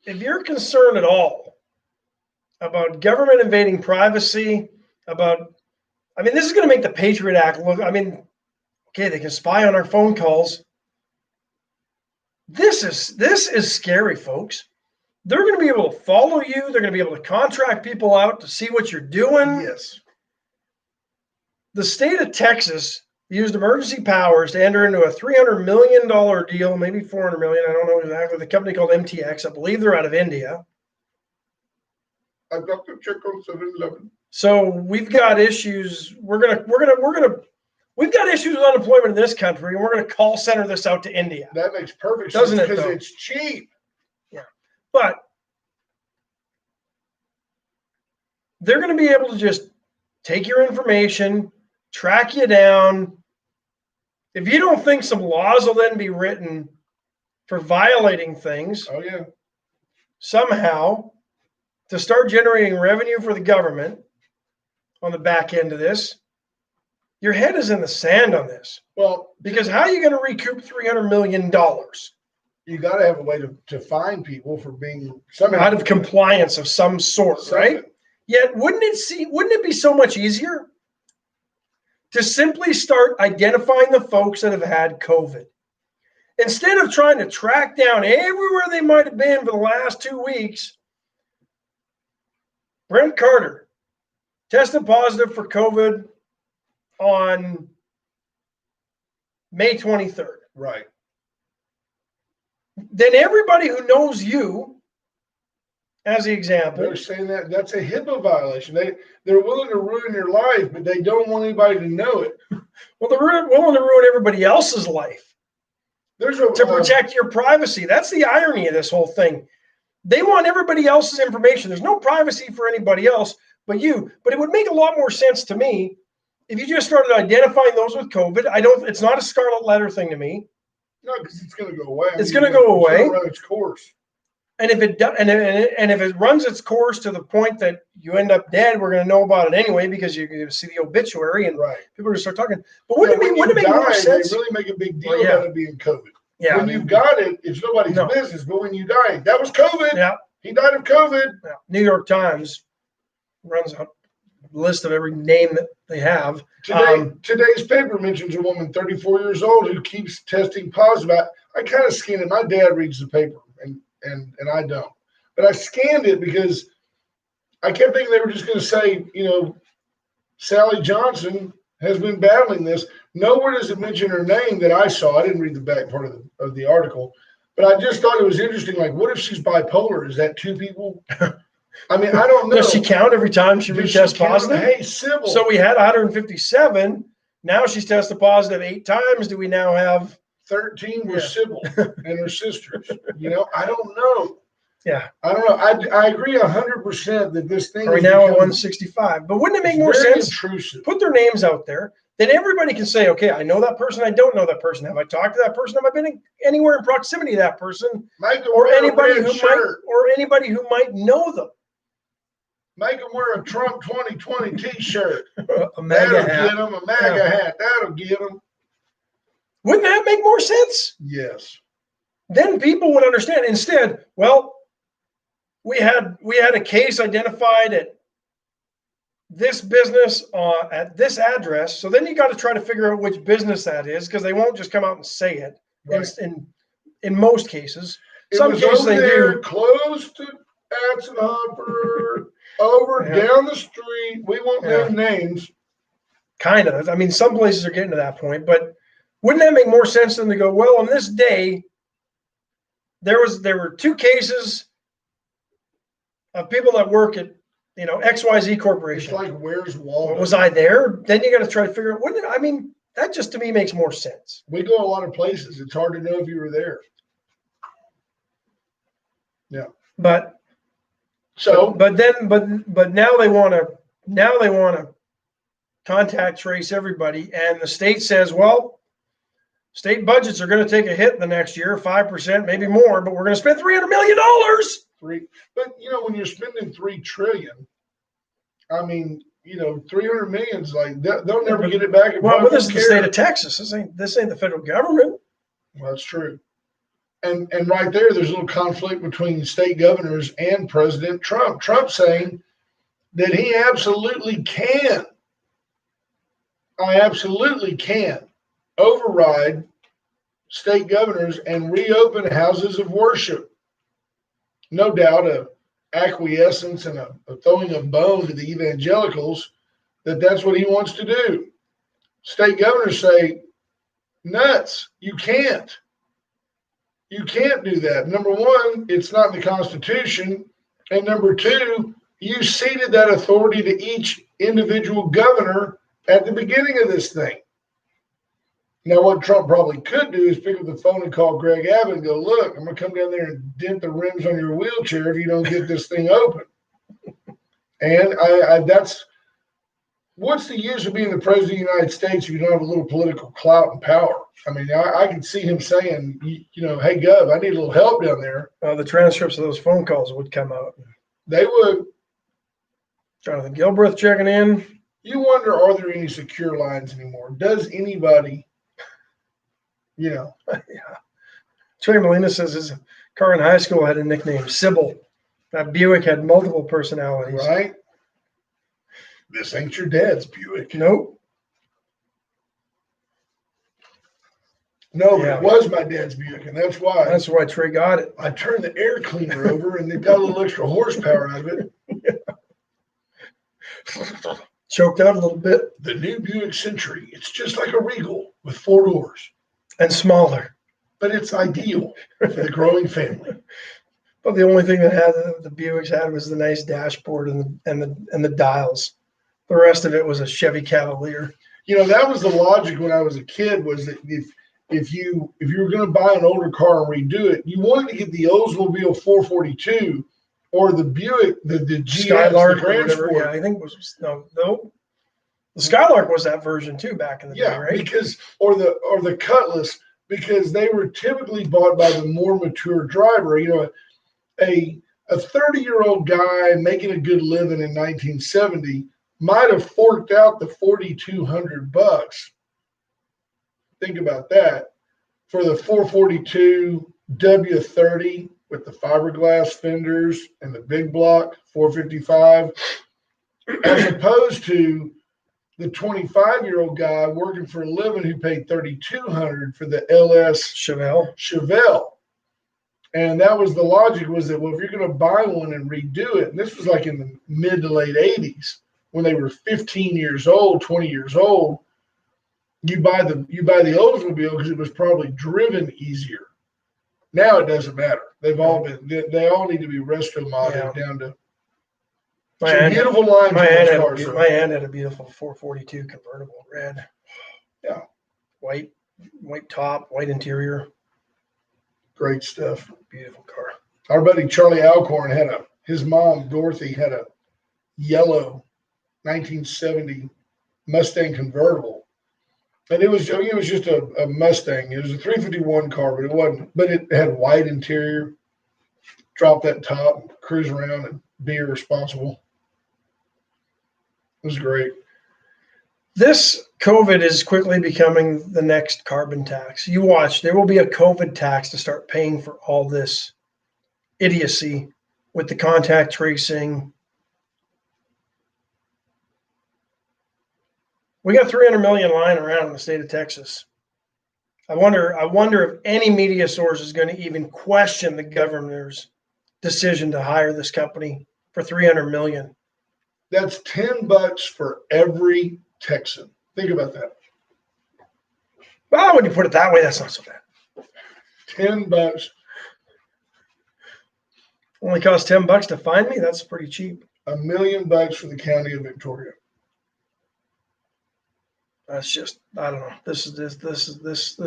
If you're concerned at all about government invading privacy, about I mean, this is going to make the Patriot Act look, I mean, okay, they can spy on our phone calls. This is scary, folks. They're going to be able to follow you. They're going to be able to contract people out to see what you're doing. Yes. The state of Texas used emergency powers to enter into a $300 million deal, maybe $400 million. I don't know exactly. The company called MTX. I believe they're out of India. I've got to check on 7-Eleven. So we've got issues. We've got issues with unemployment in this country, and we're going to call center this out to India. That makes perfect Doesn't sense it, because though? it's cheap. Yeah. But they're going to be able to just take your information, track you down. If you don't think some laws will then be written for violating things, Oh, yeah. somehow to start generating revenue for the government on the back end of this, your head is in the sand on this. Well, Because how are you going to recoup $300 million you got to have a way to find people for being somehow out of compliance of some sort, right? Yet wouldn't it be so much easier to simply start identifying the folks that have had COVID? Instead of trying to track down everywhere they might have been for the last 2 weeks, Brent Carter tested positive for COVID on May 23rd. Right. Then everybody who knows you, as the example, They're saying that that's a HIPAA violation. They're willing to ruin your life, but they don't want anybody to know it. well, they're willing to ruin everybody else's life to protect your privacy. That's the irony of this whole thing. They want everybody else's information. There's no privacy for anybody else but you. But it would make a lot more sense to me if you just started identifying those with COVID. It's not a scarlet letter thing to me. No, because it's going to go away. It's going to go away. It's going to run its course. And if it does, and if it runs its course to the point that you end up dead, we're going to know about it anyway because you're going to see the obituary and right. People are going to start talking. But wouldn't it make more sense? They really make a big deal about it being COVID. Yeah. When you've got it, it's nobody's business. But when you die, that was COVID. Yeah. He died of COVID. Yeah. New York Times runs a list of every name that they have. Today's paper mentions a woman 34 years old who keeps testing positive. I kind of scan it. My dad reads the paper, and I don't. But I scanned it because I kept thinking they were just going to say, Sally Johnson has been battling this. Nowhere does it mention her name that I saw. I didn't read the back part of the article. But I just thought it was interesting. Like, what if she's bipolar? Is that two people? I mean, I don't know. Does she count every time she retests positive? Hey, Sybil. So we had 157. Now she's tested positive 8 times. Do we now have 13 were Sybil and her sisters? I don't know. Yeah. I don't know. I agree 100% that this thing Are we now at 165? But wouldn't it make more sense? Intrusive. Put their names out there. Then everybody can say, okay, I know that person. I don't know that person. Have I talked to that person? Have I been anywhere in proximity to that person? Or anybody who might know them. Make them wear a Trump 2020 T-shirt. A MAGA hat. Get them. A MAGA hat. That'll get them. Wouldn't that make more sense? Yes. Then people would understand. Instead, well, we had a case identified at this business at this address. So then you got to try to figure out which business that is because they won't just come out and say it. Right. In most cases, some cases they do. Close to Atzenhopper, down the street. We won't have names. Kind of. I mean, some places are getting to that point, but wouldn't that make more sense than to go, well, on this day, there were 2 cases of people that work at XYZ Corporation. It's like, where's Waldo? Was I there? Then you got to try to figure out. That just to me makes more sense. We go a lot of places. It's hard to know if you were there. Yeah. But now they want to contact trace everybody, and the state says, well, state budgets are going to take a hit the next year, 5%, maybe more, but we're going to spend $300 million. But when you're spending $3 trillion, I mean, 300 million is like they'll never get it back. Well, this is the state of Texas. This ain't the federal government. Well, that's true. And right there's a little conflict between state governors and President Trump. Trump saying that he absolutely can I absolutely can override state governors and reopen houses of worship. No doubt a acquiescence and a throwing a bone to the evangelicals that's what he wants to do. State governors say, nuts, you can't. You can't do that. Number one, it's not in the Constitution. And number two, you ceded that authority to each individual governor at the beginning of this thing. Now, what Trump probably could do is pick up the phone and call Greg Abbott and go, look, I'm going to come down there and dent the rims on your wheelchair if you don't get this thing open. And that's, what's the use of being the president of the United States if you don't have a little political clout and power? I mean, I can see him saying, hey, Gov, I need a little help down there. The transcripts of those phone calls would come out. They would. Jonathan Gilbreth checking in. You wonder, are there any secure lines anymore? Does anybody, Yeah. Trey Molina says his car in high school had a nickname, Sybil. That Buick had multiple personalities. Right? This ain't your dad's Buick. Nope. No, but it was my dad's Buick, and that's why. That's why Trey got it. I turned the air cleaner over, and it got a little extra horsepower out of it. Choked out a little bit. The new Buick Century, it's just like a Regal with 4 doors. And smaller. But it's ideal for the growing family. But the only thing that the Buicks had was the nice dashboard and the dials. The rest of it was a Chevy Cavalier. That was the logic when I was a kid, was that if you were going to buy an older car and redo it, you wanted to get the Oldsmobile 442 or the Buick, the GS, Skylark, the Grand Sport. Yeah, I think it was no. The Skylark was that version too back in the day, right? Because or the Cutlass, because they were typically bought by the more mature driver. A 30-year-old guy making a good living in 1970 might have forked out the $4,200. Think about that for the 442 W30 with the fiberglass fenders and the big block 455, as opposed to the 25-year-old guy working for a living who paid $3,200 for the LS Chevelle. And that was the logic, was that, well, if you're going to buy one and redo it, and this was like in the mid to late 80s when they were 15 years old, 20 years old, you buy the Oldsmobile because it was probably driven easier. Now it doesn't matter. They all need to be resto modded down to beautiful lines. My aunt had a beautiful 442 convertible, red. Yeah. White top, white interior. Great stuff. Beautiful car. Our buddy Charlie Alcorn his mom, Dorothy, had a yellow 1970 Mustang convertible. And it was just a Mustang. It was a 351 car, but it wasn't. But it had white interior. Drop that top, cruise around, and be irresponsible. It was great. This COVID is quickly becoming the next carbon tax. You watch, there will be a COVID tax to start paying for all this idiocy with the contact tracing. We got 300 million lying around in the state of Texas. I wonder if any media source is going to even question the governor's decision to hire this company for 300 million. That's $10 for every Texan. Think about that. Well, when you put it that way, that's not so bad. $10. Only cost $10 to find me. That's pretty cheap. $1 million for the county of Victoria. That's just, I don't know. This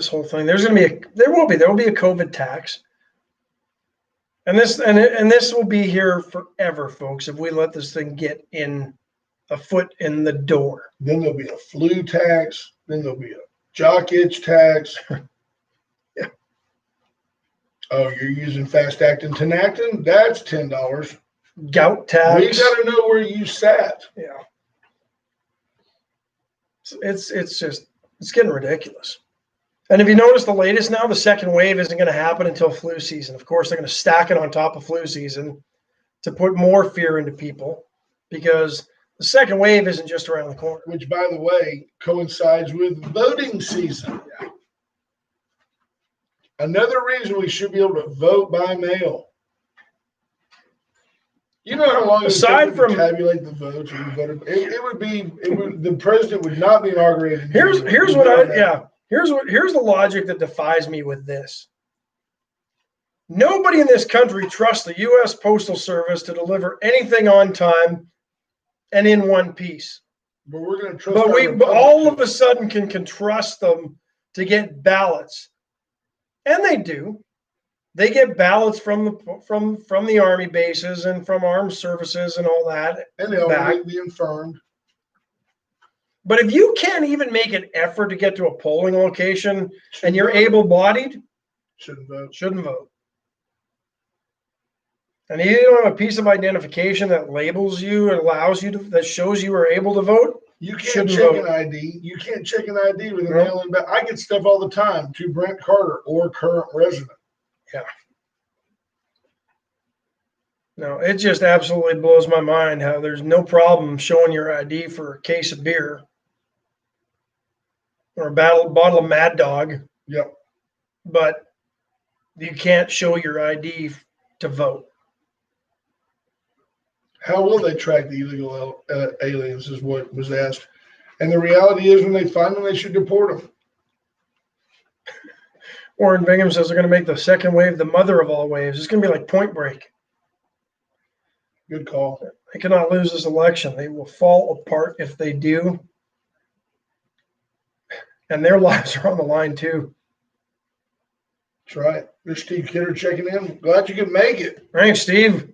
whole thing. There will be a COVID tax, and this will be here forever, folks. If we let this thing get in a foot in the door, then there'll be a flu tax. Then there'll be a jock itch tax. Yeah. Oh, you're using fast acting Tinactin? That's $10. Gout tax. We got to know where you sat. Yeah. It's getting ridiculous. And if you notice the latest now, the second wave isn't going to happen until flu season. Of course, they're going to stack it on top of flu season to put more fear into people, because The second wave isn't just around the corner. Which, by the way, coincides with voting season. Yeah. Another reason we should be able to vote by mail. You know how long aside from to tabulate the votes or the president would not be inaugurated. Here's the logic that defies me with this. Nobody in this country trusts the U.S. Postal Service to deliver anything on time and in one piece. But we're going to trust. But we all of a sudden can trust them to get ballots, and they do. They get ballots from the army bases and from armed services and all that. And they all be infirmed. But if you can't even make an effort to get to a polling location and you're able-bodied, shouldn't vote. And you don't have a piece of identification that labels you and allows you to, that shows you are able to vote. You can't check an ID. You can't check an ID with a mail-in ballot. I get stuff all the time to Brent Carter or current resident. Yeah. No, it just absolutely blows my mind how there's no problem showing your ID for a case of beer or a bottle of Mad Dog. Yep. But you can't show your ID to vote. How will they track the illegal aliens is what was asked. And the reality is when they find them, they should deport them. Warren Bingham says they're going to make the second wave the mother of all waves. It's going to be like Point Break. Good call. They cannot lose this election. They will fall apart if they do. And their lives are on the line too. That's right. There's Steve Kidder checking in. Glad you could make it. Thanks, Steve.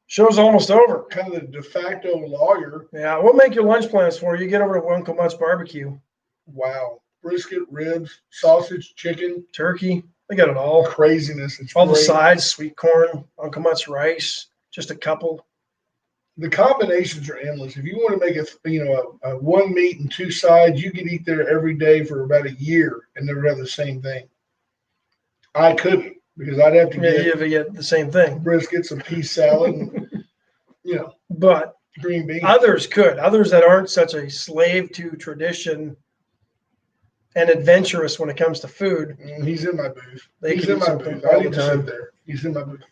Show's almost over. Kind of the de facto lawyer. Yeah, we'll make your lunch plans for you. Get over to Uncle Mutt's Barbecue. Wow. Brisket, ribs, sausage, chicken, turkey. They got it all. Craziness. It's all great. The sides, sweet corn, Uncle Mutt's rice, just a couple. The combinations are endless. If you want to make a one meat and two sides, you could eat there every day for about a year and never have the same thing. I couldn't because I'd have to get the same thing. Brisket, some pea salad, and, but green beans. Others could. Others that aren't such a slave to tradition and adventurous when it comes to food. He's in my booth. He's in my booth. I need to sit there. He's in my booth.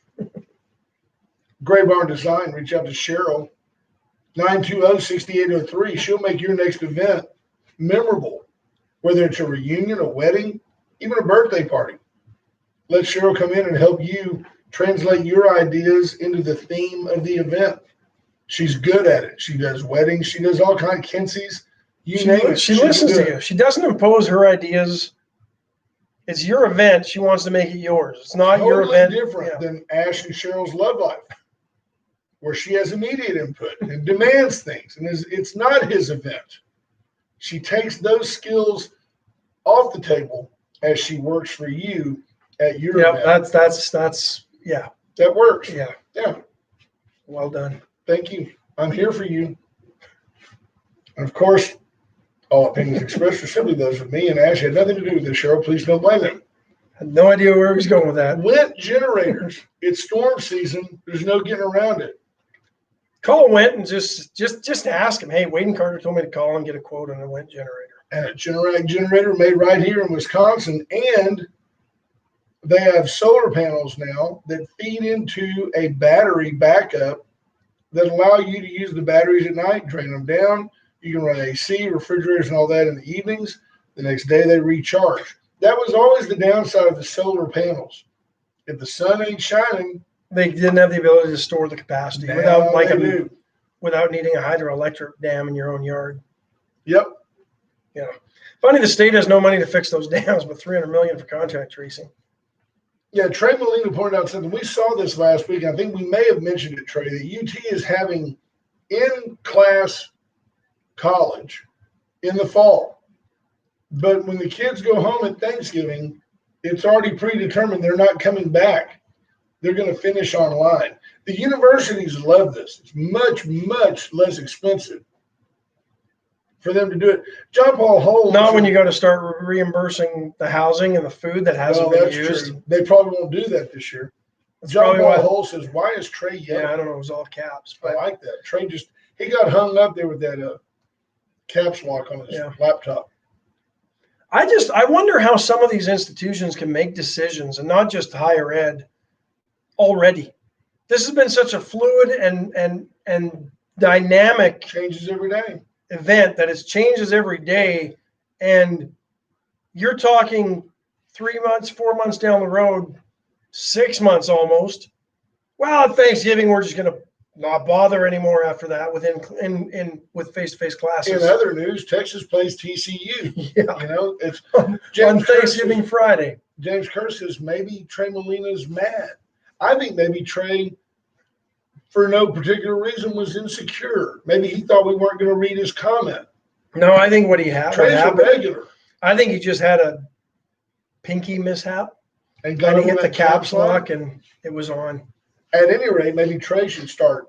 Gray Barn Design. Reach out to Cheryl. 920-6803. She'll make your next event memorable, whether it's a reunion, a wedding, even a birthday party. Let Cheryl come in and help you translate your ideas into the theme of the event. She's good at it. She does weddings. She does all kinds of Kenzie's. You name it. She listens to you. She doesn't impose her ideas. It's your event. She wants to make it yours. It's not your event. Different than Ash and Cheryl's love life, where she has immediate input and demands things. And it's not his event. She takes those skills off the table as she works for you at your event. That's that works. Yeah. Well done. Thank you. I'm here for you. And of course, all opinions expressed are simply those of me and Ash. Had nothing to do with this, Cheryl. Please don't blame them. Had no idea where he was going with that. Went generators. It's storm season. There's no getting around it. Call Went and just ask him. Hey, Wade and Carter told me to call and get a quote on a Went generator. And a Generac generator made right here in Wisconsin. And they have solar panels now that feed into a battery backup that allow you to use the batteries at night, drain them down. You can run AC, refrigerators, and all that in the evenings. The next day they recharge. That was always the downside of the solar panels. If the sun ain't shining, they didn't have the ability to store the capacity without needing a hydroelectric dam in your own yard. Yep. Yeah. Funny, the state has no money to fix those dams, but $300 million for contact tracing. Yeah, Trey Molina pointed out something. We saw this last week. I think we may have mentioned it, Trey, that UT is having in-class college in the fall. But when the kids go home at Thanksgiving, it's already predetermined they're not coming back. They're going to finish online. The universities love this. It's much, much less expensive for them to do it. John Paul Holt. Not when you got to start reimbursing the housing and the food that hasn't been used. True. They probably won't do that this year. John Paul Holt says, why is Trey yelling? Yeah, I don't know. It was all caps. But I like that. Trey He got hung up there with that caps lock on his laptop. I wonder how some of these institutions can make decisions, and not just higher ed, already. This has been such a fluid and dynamic Changes every day event that it changes every day. And you're talking 3 months, 4 months down the road, 6 months almost. Well, at Thanksgiving, we're just going to not bother anymore after that with face-to-face classes. In other news, Texas plays TCU. Yeah. You know, it's on Thanksgiving Friday. James Kerr says maybe Trey Molina's mad. I think maybe Trey, for no particular reason, was insecure. Maybe he thought we weren't going to read his comment. No, I think what happened. A regular. I think he just had a pinky mishap. And he hit the caps lock and it was on. At any rate, maybe Trey should start,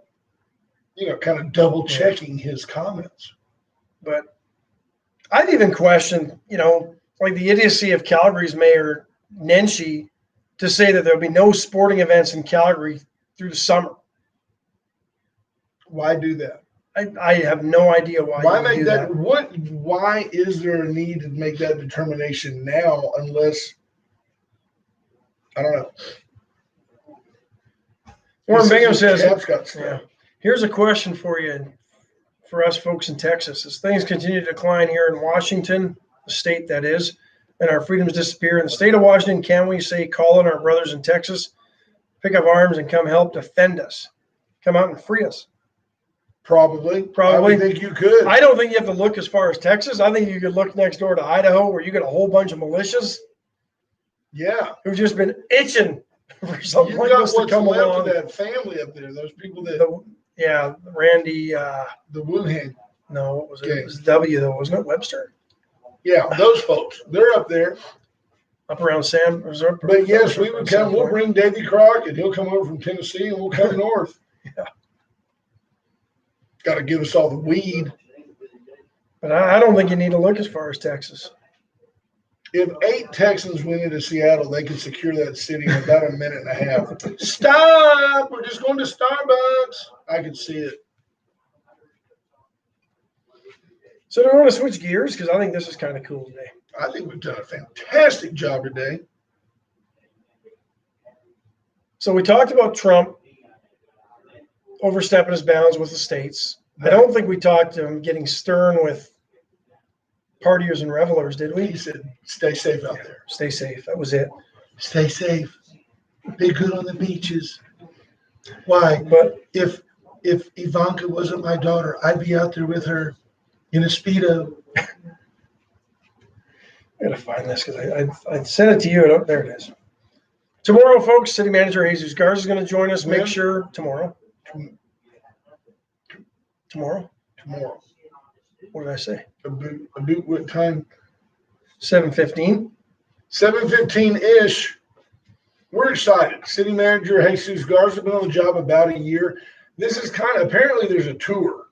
kind of double checking his comments. But I've even questioned, like the idiocy of Calgary's mayor, Nenshi, to say that there'll be no sporting events in Calgary through the summer. Why do that? I have no idea why. Why make that? Why is there a need to make that determination now? Unless, I don't know. Warren Bingham says, yeah. Here's a question for you, for us folks in Texas. As things continue to decline here in Washington, the state that is, and our freedoms disappear in the state of Washington, can we say, call on our brothers in Texas, pick up arms and come help defend us? Come out and free us. Probably. I would think you could. I don't think you have to look as far as Texas. I think you could look next door to Idaho, where you get a whole bunch of militias. Yeah. Who've just been itching for something like this to come along. That family up there, those people that. Randy. The Wuhan. No, what was it? It was W though, wasn't it? Webster. Yeah, those folks. They're up there. Up around Sam. But yes, we would come. We'll bring Davy Crockett. He'll come over from Tennessee, and we'll come north. Yeah. Got to give us all the weed. But I don't think you need to look as far as Texas. If 8 Texans went into Seattle, they could secure that city in about a minute and a half. Stop! We're just going to Starbucks. I could see it. So do we want to switch gears? Because I think this is kind of cool today. I think we've done a fantastic job today. So we talked about Trump overstepping his bounds with the states. I don't think we talked to him getting stern with partiers and revelers, did we? He said, stay safe out there. Stay safe. That was it. Stay safe. Be good on the beaches. Why? But if Ivanka wasn't my daughter, I'd be out there with her in a Speedo. I gotta find this because I sent it to you. And there it is. Tomorrow, folks, City Manager Jesus Garza is going to join us. Make sure tomorrow. Tomorrow. What did I say? About what time? 7:15. 7:15-ish. We're excited. City Manager Jesus Garza has been on the job about a year. This is apparently there's a tour,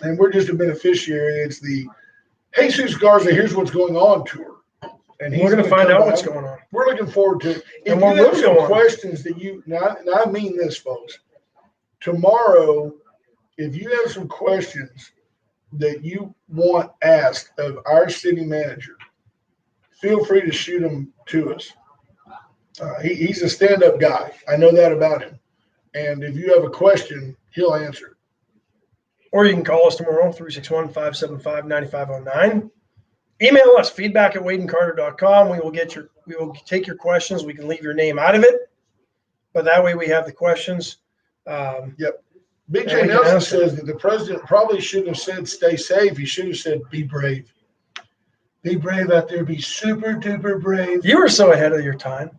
and we're just a beneficiary. It's the Jesus Garza, here's what's going on tour. And we're going to find out what's going on. We're looking forward to it. If and you have some questions that I mean this, folks. Tomorrow, if you have some questions that you want asked of our city manager, feel free to shoot them to us. He's a stand-up guy. I know that about him. And if you have a question, he'll answer. Or you can call us tomorrow, 361-575-9509. Email us, feedback@wadeandcarter.com. We will take your questions. We can leave your name out of it, but that way we have the questions. Yep. Big J Nelson says that the president probably shouldn't have said stay safe. He should have said be brave. Be brave out there. Be super duper brave. You were so ahead of your time,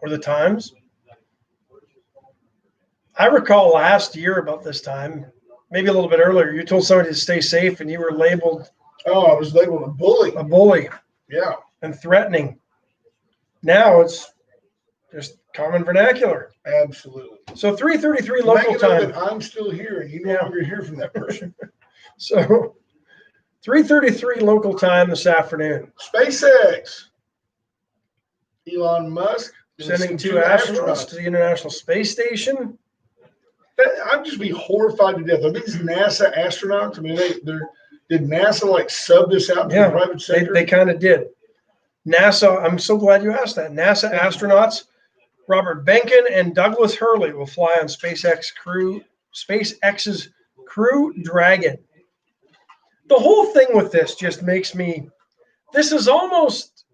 or the times. I recall last year about this time, maybe a little bit earlier, you told somebody to stay safe and you were labeled. Oh, I was labeled a bully. A bully. Yeah. And threatening. Now it's just common vernacular. Absolutely. So 3:33 local time. I'm still here, and you no longer hear from that person. So 3:33 local time this afternoon. SpaceX. Elon Musk sending 2 astronauts to the International Space Station. I'd just be horrified to death. Are these NASA astronauts? I mean, did NASA like sub this out to the private sector? They kind of did. NASA, I'm so glad you asked that. NASA astronauts Robert Behnken and Douglas Hurley will fly on SpaceX's Crew Dragon. The whole thing with this just makes me, this is almost,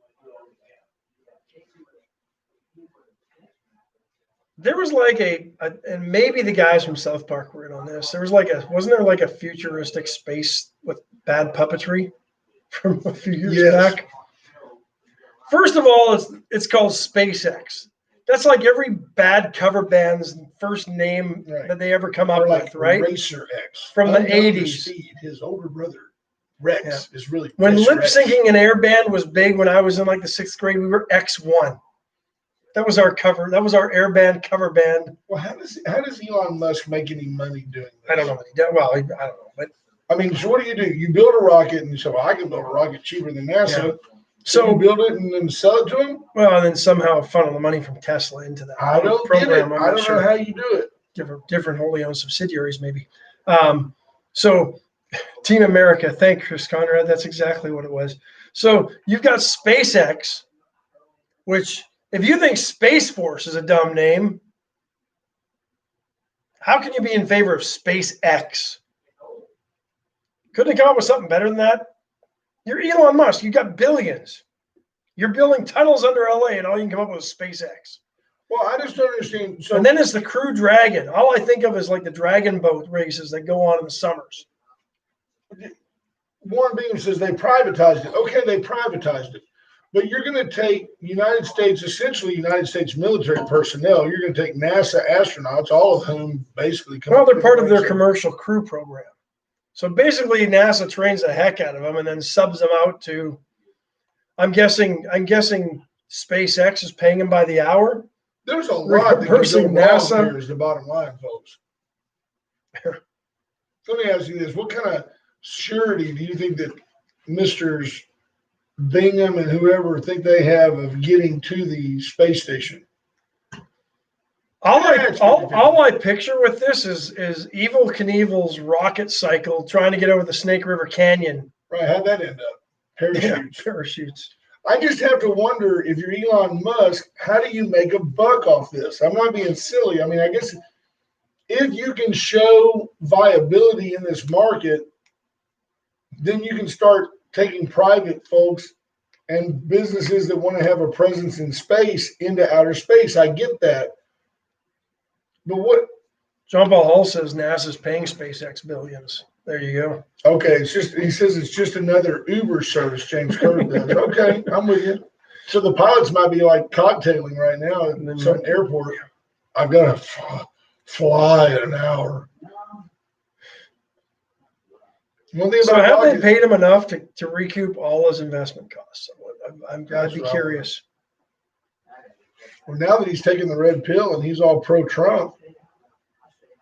there was like and maybe the guys from South Park were in on this. There was wasn't there like a futuristic space with bad puppetry from a few years back? First of all, it's called SpaceX. That's like every bad cover band's first name that they ever come up with, right? Racer X. From the 80s. His older brother, Rex, is really... When lip syncing an air band was big when I was in like the 6th grade, we were X1. That was our cover. That was our air band cover band. Well, how does Elon Musk make any money doing this? I don't know what he does. Well, I don't know. But I mean, so what do? You build a rocket and you say, well, I can build a rocket cheaper than NASA. Yeah. So you build it and then sell it to him? Well, and then somehow funnel the money from Tesla into that. I don't get it. I don't know how you do it. Different wholly owned subsidiaries, maybe. So Team America, thank Chris Conrad. That's exactly what it was. So you've got SpaceX, which if you think Space Force is a dumb name, how can you be in favor of SpaceX? Couldn't you come up with something better than that? You're Elon Musk. You got billions. You're building tunnels under LA, and all you can come up with is SpaceX. Well, I just don't understand. And then it's the Crew Dragon. All I think of is like the dragon boat races that go on in the summers. Warren Beam says they privatized it. Okay, they privatized it. But you're going to take essentially United States military personnel. You're going to take NASA astronauts, all of whom basically come. Well, they're part of their commercial crew program. So basically, NASA trains the heck out of them and then subs them out to. I'm guessing SpaceX is paying them by the hour. There's a lot that goes wrong here is the bottom line, folks. Let me ask you this: what kind of surety do you think that Mr. Bingham and whoever think they have of getting to the space station? All I picture with this is Evel Knievel's rocket cycle trying to get over the Snake River Canyon. Right, how'd that end up? Parachutes. Yeah, parachutes. I just have to wonder, if you're Elon Musk, how do you make a buck off this? I'm not being silly. I mean, I guess if you can show viability in this market, then you can start taking private folks and businesses that want to have a presence in space into outer space. I get that. But what? John Paul Hull says NASA's paying SpaceX billions. There you go. Okay, he says it's just another Uber service. James Curtis does. Okay, I'm with you. So the pilots might be like cocktailing right now at some airport. I've got to fly in an hour. So have they paid him enough to recoup all his investment costs? I'd be curious. Well, now that he's taking the red pill and he's all pro-Trump.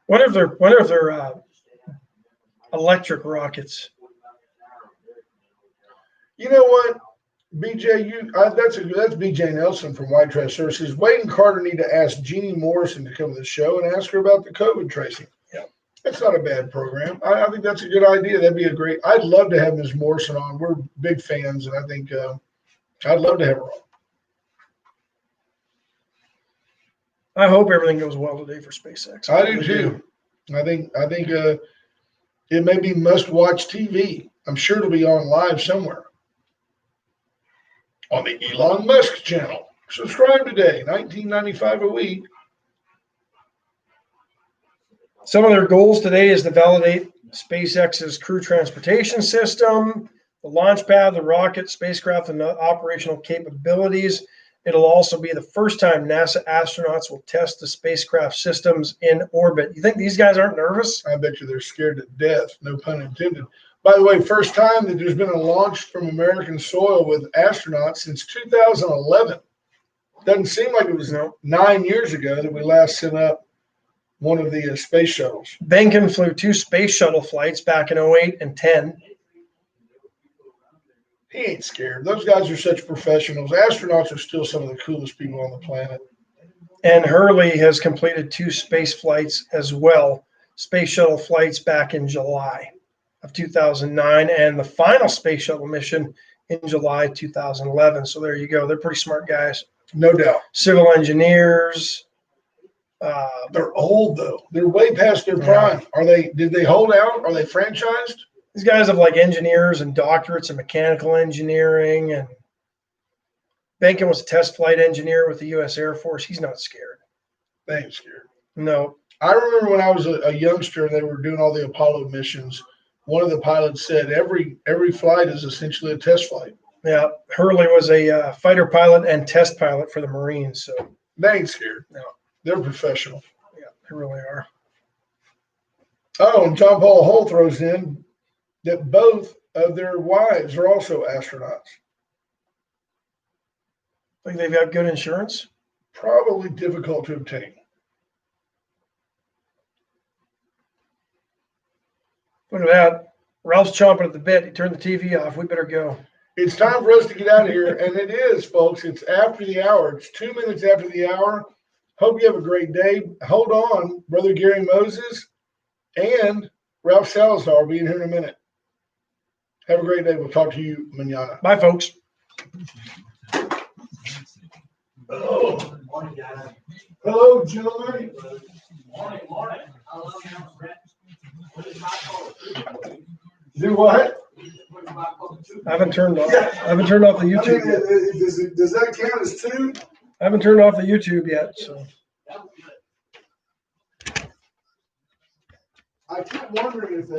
What if they're electric rockets? You know what, BJ? That's BJ Nelson from White Trash Services. Wade and Carter need to ask Jeannie Morrison to come to the show and ask her about the COVID tracing. Yeah, that's not a bad program. I think that's a good idea. That'd be I'd love to have Ms. Morrison on. We're big fans, and I think I'd love to have her on. I hope everything goes well today for SpaceX. I do too. I think it may be must-watch TV. I'm sure it'll be on live somewhere on the Elon Musk channel. Subscribe today, $19.95 a week. Some of their goals today is to validate SpaceX's crew transportation system, the launch pad, the rocket, spacecraft, and operational capabilities. It'll also be the first time NASA astronauts will test the spacecraft systems in orbit. You think these guys aren't nervous? I bet you they're scared to death, no pun intended. By the way, first time that there's been a launch from American soil with astronauts since 2011. Doesn't seem like it was 9 years ago that we last sent up one of the space shuttles. Behnken flew 2 space shuttle flights back in 2008 and 10. He ain't scared. Those guys are such professionals. Astronauts are still some of the coolest people on the planet. And Hurley has completed 2 space flights as well, space shuttle flights back in July of 2009, and the final space shuttle mission in July 2011. So there you go. They're pretty smart guys. No doubt. Civil engineers. They're old though. They're way past their prime. Did they hold out? Are they franchised? These guys have like engineers and doctorates in mechanical engineering, and Benkin was a test flight engineer with the U.S. Air Force. He's not scared. They ain't scared. No. I remember when I was a youngster and they were doing all the Apollo missions, one of the pilots said every flight is essentially a test flight. Yeah. Hurley was a fighter pilot and test pilot for the Marines. So they ain't scared. No. They're professional. Yeah, they really are. Oh, and John Paul Hull throws in that both of their wives are also astronauts. Think they've got good insurance? Probably difficult to obtain. Look at that. Ralph's chomping at the bit. He turned the TV off. We better go. It's time for us to get out of here. And it is, folks. It's after the hour. It's 2 minutes after the hour. Hope you have a great day. Hold on, Brother Gary Moses and Ralph Salazar will be in here in a minute. Have a great day. We'll talk to you mañana. Bye, folks. Hello. Hello, gentlemen. Morning. Do what? I haven't turned off. I haven't turned off the YouTube yet. Does that count as 2? I haven't turned off the YouTube yet. So. I kept wondering if that